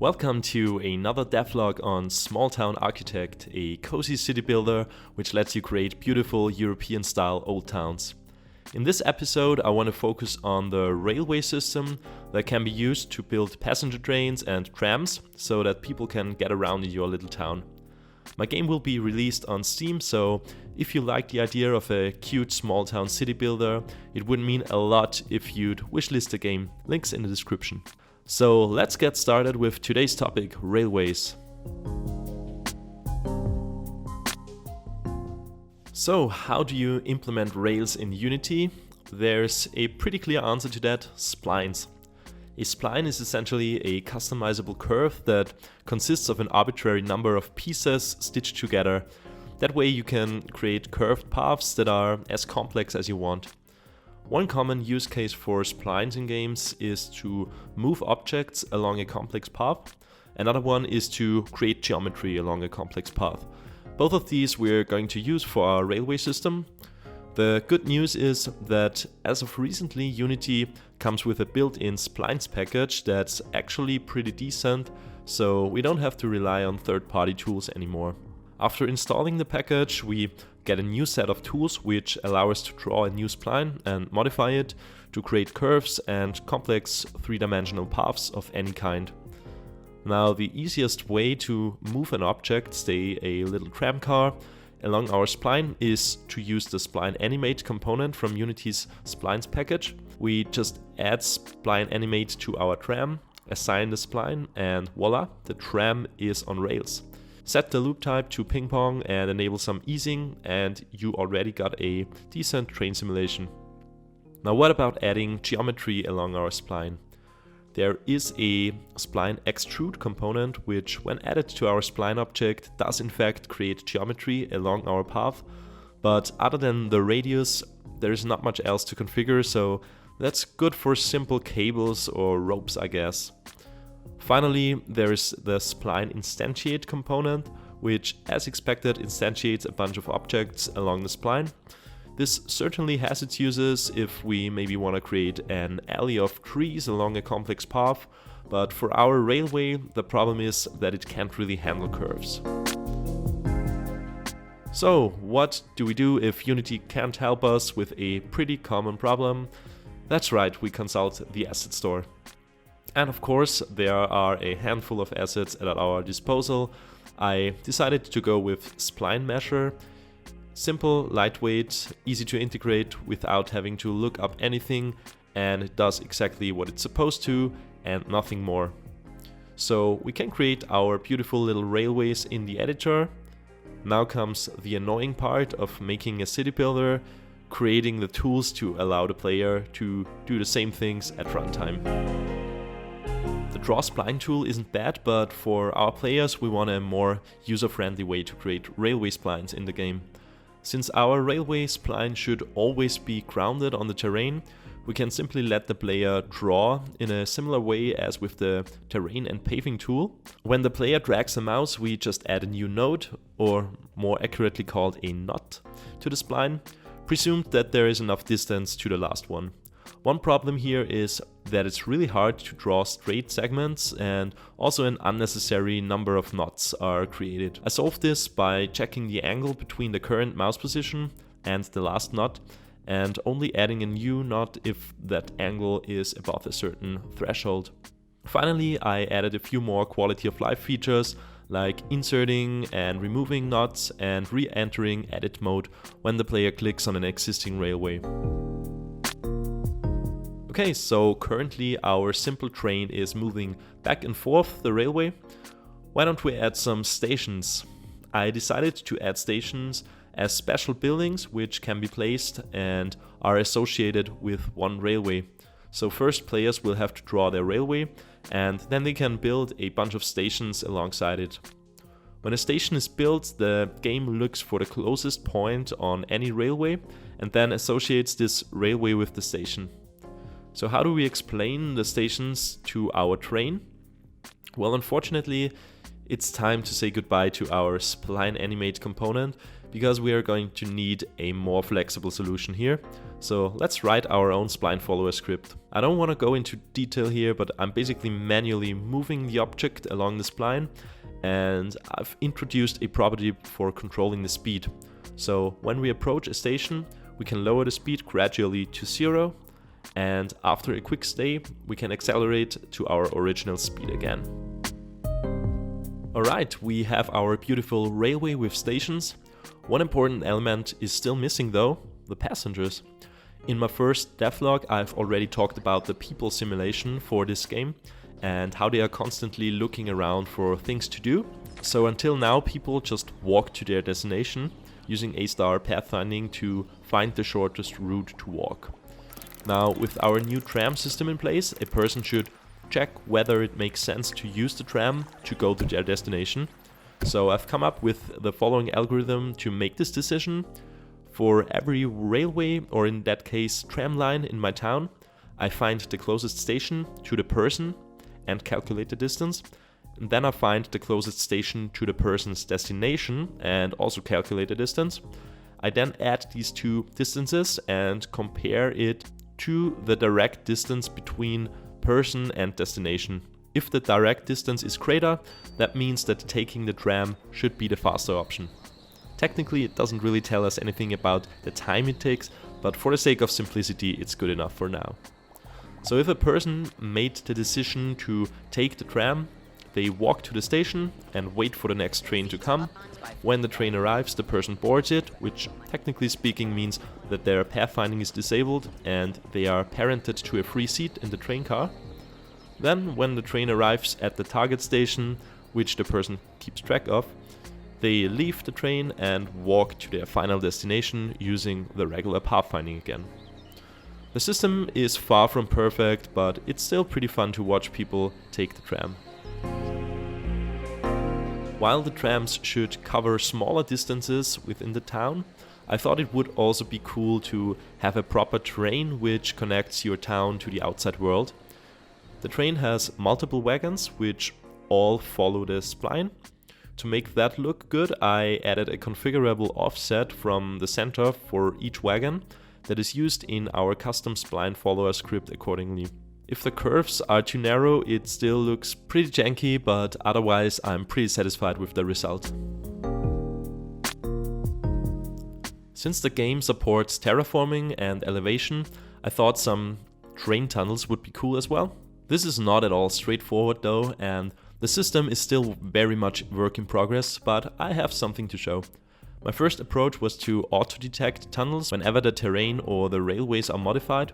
Welcome to another devlog on Smalltown Architect, a cozy city builder which lets you create beautiful European-style old towns. In this episode, I want to focus on the railway system that can be used to build passenger trains and trams so that people can get around in your little town. My game will be released on Steam, so if you like the idea of a cute small town city builder, it would mean a lot if you'd wishlist the game. Links in the description. So let's get started with today's topic, railways. So how do you implement rails in Unity? There's a pretty clear answer to that: splines. A spline is essentially a customizable curve that consists of an arbitrary number of pieces stitched together. That way you can create curved paths that are as complex as you want. One common use case for splines in games is to move objects along a complex path. Another one is to create geometry along a complex path. Both of these we're going to use for our railway system. The good news is that as of recently, Unity comes with a built-in Splines package that's actually pretty decent, so we don't have to rely on third-party tools anymore. After installing the package, we get a new set of tools which allow us to draw a new spline and modify it to create curves and complex three-dimensional paths of any kind. Now, the easiest way to move an object, say a little tram car, along our spline is to use the Spline Animate component from Unity's Splines package. We just add Spline Animate to our tram, assign the spline, and voila, the tram is on rails. Set the loop type to ping pong and enable some easing, and you already got a decent train simulation. Now, what about adding geometry along our spline? There is a spline extrude component which, when added to our spline object, does in fact create geometry along our path, but other than the radius, there is not much else to configure, so that's good for simple cables or ropes, I guess. Finally, there is the Spline Instantiate component, which, as expected, instantiates a bunch of objects along the spline. This certainly has its uses if we maybe want to create an alley of trees along a complex path, but for our railway, the problem is that it can't really handle curves. So, what do we do if Unity can't help us with a pretty common problem? That's right, we consult the asset store. And of course, there are a handful of assets at our disposal. I decided to go with Spline Mesh. Simple, lightweight, easy to integrate without having to look up anything, and it does exactly what it's supposed to and nothing more. So we can create our beautiful little railways in the editor. Now comes the annoying part of making a city builder, creating the tools to allow the player to do the same things at runtime. The Draw Spline tool isn't bad, but for our players we want a more user-friendly way to create railway splines in the game. Since our railway spline should always be grounded on the terrain, we can simply let the player draw in a similar way as with the terrain and paving tool. When the player drags the mouse, we just add a new node, or more accurately called a knot, to the spline, presumed that there is enough distance to the last one. One problem here is that it's really hard to draw straight segments, and also an unnecessary number of knots are created. I solved this by checking the angle between the current mouse position and the last knot, and only adding a new knot if that angle is above a certain threshold. Finally, I added a few more quality of life features, like inserting and removing knots and re-entering edit mode when the player clicks on an existing railway. Okay, so currently our simple train is moving back and forth the railway. Why don't we add some stations? I decided to add stations as special buildings which can be placed and are associated with one railway. So first, players will have to draw their railway, and then they can build a bunch of stations alongside it. When a station is built, the game looks for the closest point on any railway and then associates this railway with the station. So how do we explain the stations to our train? Well, unfortunately, it's time to say goodbye to our Spline Animate component, because we are going to need a more flexible solution here. So let's write our own spline follower script. I don't want to go into detail here, but I'm basically manually moving the object along the spline, and I've introduced a property for controlling the speed. So when we approach a station, we can lower the speed gradually to 0, and after a quick stay, we can accelerate to our original speed again. Alright, we have our beautiful railway with stations. One important element is still missing though, the passengers. In my first devlog, I've already talked about the people simulation for this game and how they are constantly looking around for things to do. So until now, people just walk to their destination using A-star pathfinding to find the shortest route to walk. Now, with our new tram system in place, a person should check whether it makes sense to use the tram to go to their destination. So I've come up with the following algorithm to make this decision. For every railway, or in that case tram line in my town, I find the closest station to the person and calculate the distance. And then I find the closest station to the person's destination and also calculate the distance. I then add these two distances and compare it to the direct distance between person and destination. If the direct distance is greater, that means that taking the tram should be the faster option. Technically, it doesn't really tell us anything about the time it takes, but for the sake of simplicity, it's good enough for now. So if a person made the decision to take the tram, they walk to the station and wait for the next train to come. When the train arrives, the person boards it, which technically speaking means that their pathfinding is disabled and they are parented to a free seat in the train car. Then, when the train arrives at the target station, which the person keeps track of, they leave the train and walk to their final destination using the regular pathfinding again. The system is far from perfect, but it's still pretty fun to watch people take the tram. While the trams should cover smaller distances within the town, I thought it would also be cool to have a proper train which connects your town to the outside world. The train has multiple wagons which all follow the spline. To make that look good, I added a configurable offset from the center for each wagon that is used in our custom spline follower script accordingly. If the curves are too narrow, it still looks pretty janky, but otherwise I'm pretty satisfied with the result. Since the game supports terraforming and elevation, I thought some train tunnels would be cool as well. This is not at all straightforward though, and the system is still very much work in progress, but I have something to show. My first approach was to auto-detect tunnels whenever the terrain or the railways are modified.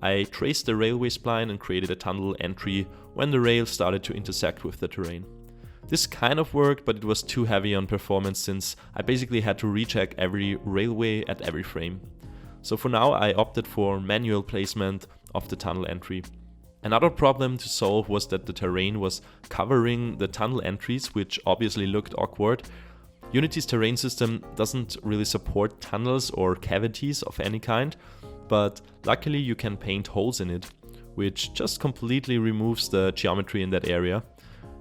I traced the railway spline and created a tunnel entry when the rail started to intersect with the terrain. This kind of worked, but it was too heavy on performance since I basically had to recheck every railway at every frame. So for now I opted for manual placement of the tunnel entry. Another problem to solve was that the terrain was covering the tunnel entries, which obviously looked awkward. Unity's terrain system doesn't really support tunnels or cavities of any kind, but luckily you can paint holes in it, which just completely removes the geometry in that area.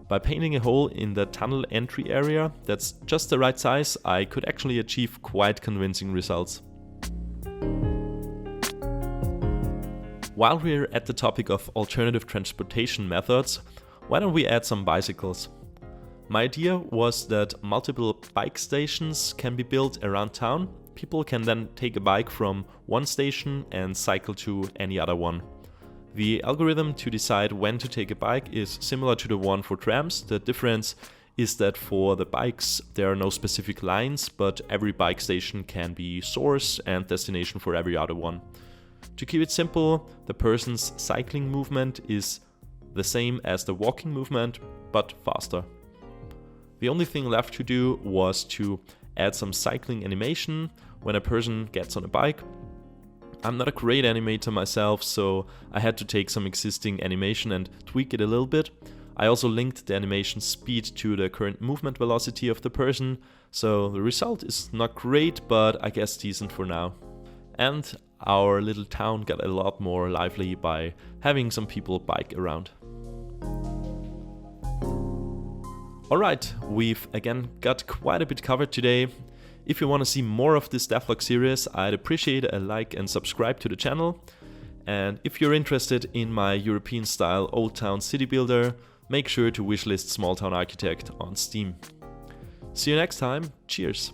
By painting a hole in the tunnel entry area that's just the right size, I could actually achieve quite convincing results. While we're at the topic of alternative transportation methods, why don't we add some bicycles? My idea was that multiple bike stations can be built around town. People can then take a bike from one station and cycle to any other one. The algorithm to decide when to take a bike is similar to the one for trams. The difference is that for the bikes there are no specific lines, but every bike station can be source and destination for every other one. To keep it simple, the person's cycling movement is the same as the walking movement, but faster. The only thing left to do was to add some cycling animation when a person gets on a bike. I'm not a great animator myself, so I had to take some existing animation and tweak it a little bit. I also linked the animation speed to the current movement velocity of the person, so the result is not great, but I guess decent for now. And our little town got a lot more lively by having some people bike around. Alright, we've again got quite a bit covered today. If you want to see more of this Devlog series, I'd appreciate a like and subscribe to the channel. And if you're interested in my European style Old Town city builder, make sure to wishlist Smalltown Architect on Steam. See you next time, cheers!